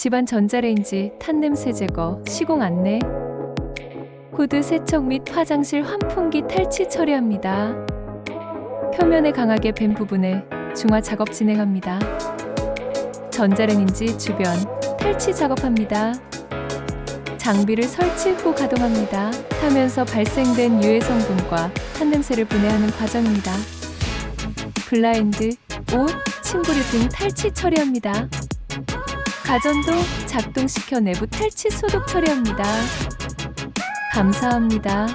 집안 전자레인지, 탄냄새 제거, 시공 안내, 후드 세척 및 화장실 환풍기 탈취 처리합니다. 표면에 강하게 밴 부분에 중화 작업 진행합니다. 전자레인지 주변 탈취 작업합니다. 장비를 설치 후 가동합니다. 타면서 발생된 유해 성분과 탄냄새를 분해하는 과정입니다. 블라인드, 옷, 침구류 등 탈취 처리합니다. 가전도 작동시켜 내부 탈취 소독 처리합니다. 감사합니다.